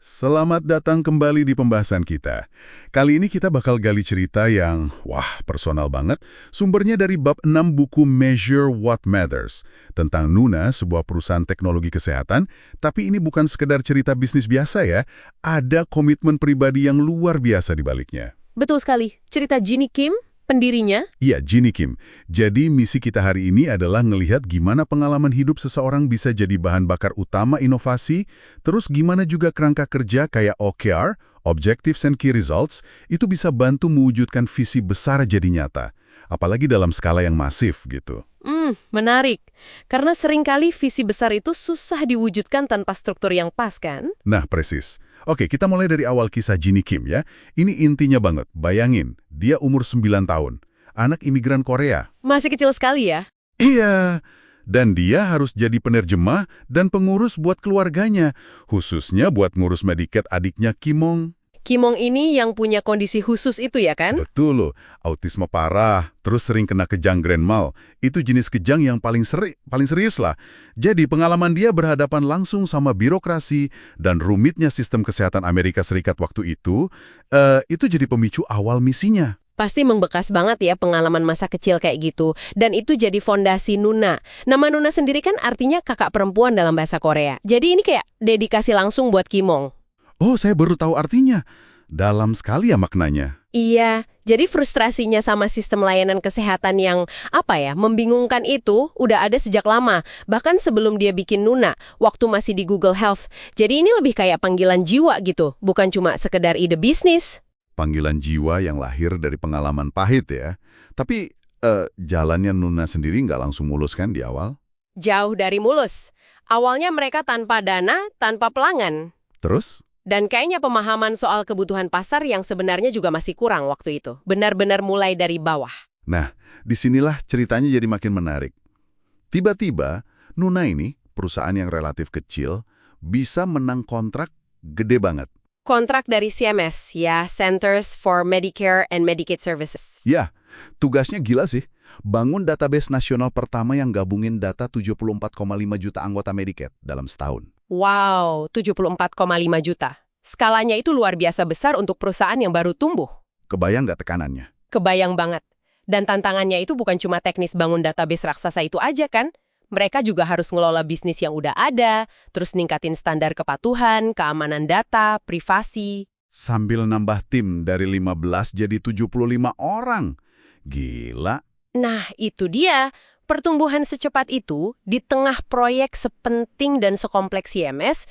Selamat datang kembali di pembahasan kita. Kali ini kita bakal gali cerita yang, personal banget. Sumbernya dari bab 6 buku Measure What Matters, tentang Nuna, sebuah perusahaan teknologi kesehatan. Tapi ini bukan sekedar cerita bisnis biasa ya, ada komitmen pribadi yang luar biasa di baliknya. Betul sekali. Cerita Ginny Kim, pendirinya. Iya, Ginny Kim. Jadi misi kita hari ini adalah ngelihat gimana pengalaman hidup seseorang bisa jadi bahan bakar utama inovasi, terus gimana juga kerangka kerja kayak OKR, Objectives and Key Results, itu bisa bantu mewujudkan visi besar jadi nyata. Apalagi dalam skala yang masif gitu. Menarik. Karena seringkali visi besar itu susah diwujudkan tanpa struktur yang pas, kan? Nah, persis. Oke, kita mulai dari awal kisah Ginny Kim ya. Ini intinya banget. Bayangin, dia umur 9 tahun. Anak imigran Korea. Masih kecil sekali ya? Iya. Dan dia harus jadi penerjemah dan pengurus buat keluarganya. Khususnya buat ngurus Medicaid adiknya Kimong. Kimong ini yang punya kondisi khusus itu ya kan? Betul loh. Autisme parah, terus sering kena kejang grand mal. Itu jenis kejang yang paling serius lah. Jadi pengalaman dia berhadapan langsung sama birokrasi dan rumitnya sistem kesehatan Amerika Serikat waktu itu jadi pemicu awal misinya. Pasti membekas banget ya pengalaman masa kecil kayak gitu. Dan itu jadi fondasi Nuna. Nama Nuna sendiri kan artinya kakak perempuan dalam bahasa Korea. Jadi ini kayak dedikasi langsung buat Kimong. Oh, saya baru tahu artinya. Dalam sekali ya maknanya. Iya, jadi frustrasinya sama sistem layanan kesehatan yang, membingungkan itu udah ada sejak lama. Bahkan sebelum dia bikin Nuna, waktu masih di Google Health. Jadi ini lebih kayak panggilan jiwa gitu, bukan cuma sekedar ide bisnis. Panggilan jiwa yang lahir dari pengalaman pahit ya. Tapi jalannya Nuna sendiri nggak langsung mulus kan di awal? Jauh dari mulus. Awalnya mereka tanpa dana, tanpa pelanggan. Terus? Dan kayaknya pemahaman soal kebutuhan pasar yang sebenarnya juga masih kurang waktu itu. Benar-benar mulai dari bawah. Nah, disinilah ceritanya jadi makin menarik. Tiba-tiba, Nuna ini, perusahaan yang relatif kecil, bisa menang kontrak gede banget. Kontrak dari CMS, ya, Centers for Medicare and Medicaid Services. Ya, tugasnya gila sih. Bangun database nasional pertama yang gabungin data 74,5 juta anggota Medicaid dalam setahun. Wow, 74,5 juta. Skalanya itu luar biasa besar untuk perusahaan yang baru tumbuh. Kebayang nggak tekanannya? Kebayang banget. Dan tantangannya itu bukan cuma teknis bangun database raksasa itu aja kan? Mereka juga harus ngelola bisnis yang udah ada, terus ningkatin standar kepatuhan, keamanan data, privasi. Sambil nambah tim dari 15 jadi 75 orang. Gila. Nah, itu dia. Pertumbuhan secepat itu, di tengah proyek sepenting dan sekompleks CMS,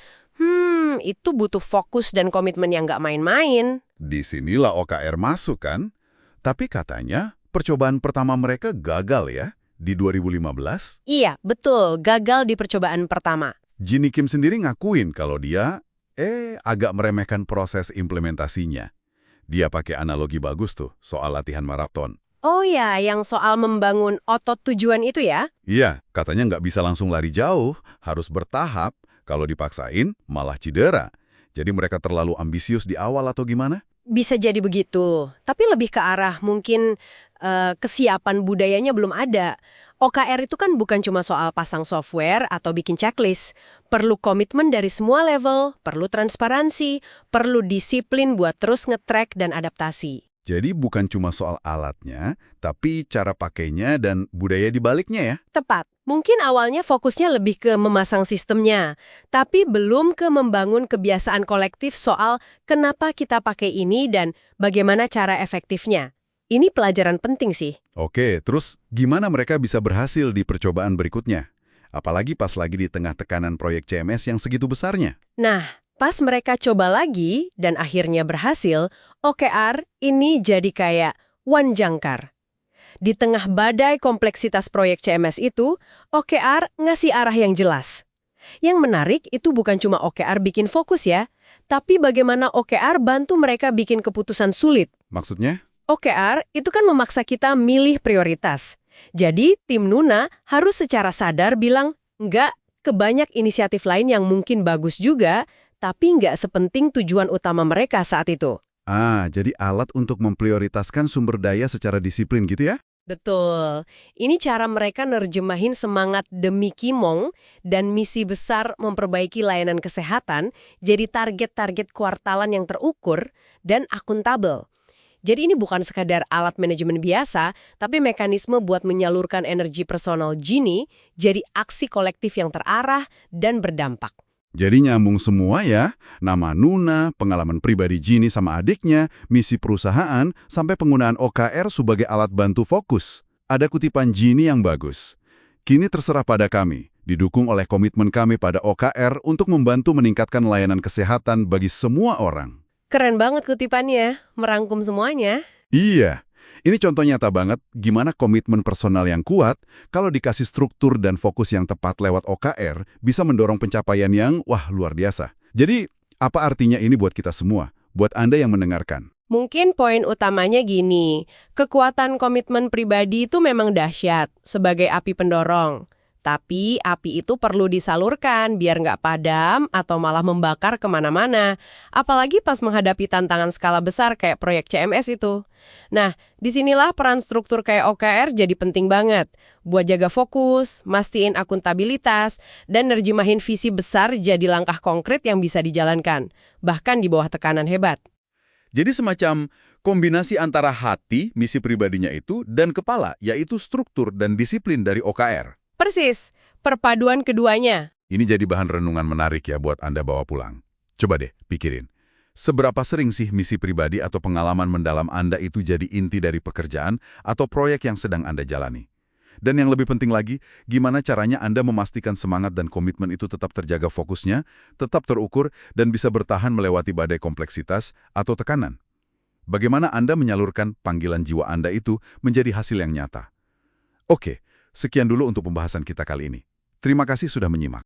itu butuh fokus dan komitmen yang nggak main-main. Disinilah OKR masuk kan? Tapi katanya percobaan pertama mereka gagal ya, di 2015. Iya, betul. Gagal di percobaan pertama. Ginny Kim sendiri ngakuin kalau dia, agak meremehkan proses implementasinya. Dia pakai analogi bagus tuh, soal latihan maraton. Oh ya, yang soal membangun otot tujuan itu ya? Iya, katanya nggak bisa langsung lari jauh, harus bertahap. Kalau dipaksain, malah cedera. Jadi mereka terlalu ambisius di awal atau gimana? Bisa jadi begitu. Tapi lebih ke arah mungkin kesiapan budayanya belum ada. OKR itu kan bukan cuma soal pasang software atau bikin checklist. Perlu komitmen dari semua level, perlu transparansi, perlu disiplin buat terus nge-track dan adaptasi. Jadi bukan cuma soal alatnya, tapi cara pakainya dan budaya di baliknya ya? Tepat. Mungkin awalnya fokusnya lebih ke memasang sistemnya, tapi belum ke membangun kebiasaan kolektif soal kenapa kita pakai ini dan bagaimana cara efektifnya. Ini pelajaran penting sih. Oke, terus gimana mereka bisa berhasil di percobaan berikutnya? Apalagi pas lagi di tengah tekanan proyek CMS yang segitu besarnya. Nah, pas mereka coba lagi dan akhirnya berhasil, OKR ini jadi kayak wan jangkar. Di tengah badai kompleksitas proyek CMS itu, OKR ngasih arah yang jelas. Yang menarik itu bukan cuma OKR bikin fokus ya, tapi bagaimana OKR bantu mereka bikin keputusan sulit. Maksudnya? OKR itu kan memaksa kita milih prioritas. Jadi, tim Nuna harus secara sadar bilang, enggak ke banyak inisiatif lain yang mungkin bagus juga, tapi nggak sepenting tujuan utama mereka saat itu. Jadi alat untuk memprioritaskan sumber daya secara disiplin gitu ya? Betul. Ini cara mereka nerjemahin semangat demi Kimong dan misi besar memperbaiki layanan kesehatan jadi target-target kuartalan yang terukur dan akuntabel. Jadi ini bukan sekadar alat manajemen biasa, tapi mekanisme buat menyalurkan energi personal Genie jadi aksi kolektif yang terarah dan berdampak. Jadi nyambung semua ya, nama Nuna, pengalaman pribadi Ginny sama adiknya, misi perusahaan, sampai penggunaan OKR sebagai alat bantu fokus. Ada kutipan Ginny yang bagus. Kini terserah pada kami, didukung oleh komitmen kami pada OKR untuk membantu meningkatkan layanan kesehatan bagi semua orang. Keren banget kutipannya, merangkum semuanya. Iya, ini contoh nyata banget gimana komitmen personal yang kuat kalau dikasih struktur dan fokus yang tepat lewat OKR bisa mendorong pencapaian yang, wah, luar biasa. Jadi, apa artinya ini buat kita semua? Buat Anda yang mendengarkan? Mungkin poin utamanya gini, kekuatan komitmen pribadi itu memang dahsyat sebagai api pendorong. Tapi api itu perlu disalurkan biar nggak padam atau malah membakar kemana-mana. Apalagi pas menghadapi tantangan skala besar kayak proyek CMS itu. Nah, disinilah peran struktur kayak OKR jadi penting banget. Buat jaga fokus, mastiin akuntabilitas, dan nerjemahin visi besar jadi langkah konkret yang bisa dijalankan. Bahkan di bawah tekanan hebat. Jadi semacam kombinasi antara hati, misi pribadinya itu, dan kepala, yaitu struktur dan disiplin dari OKR. Persis, perpaduan keduanya. Ini jadi bahan renungan menarik ya buat Anda bawa pulang. Coba deh, pikirin. Seberapa sering sih misi pribadi atau pengalaman mendalam Anda itu jadi inti dari pekerjaan atau proyek yang sedang Anda jalani? Dan yang lebih penting lagi, gimana caranya Anda memastikan semangat dan komitmen itu tetap terjaga fokusnya, tetap terukur, dan bisa bertahan melewati badai kompleksitas atau tekanan? Bagaimana Anda menyalurkan panggilan jiwa Anda itu menjadi hasil yang nyata? Oke, sekian dulu untuk pembahasan kita kali ini. Terima kasih sudah menyimak.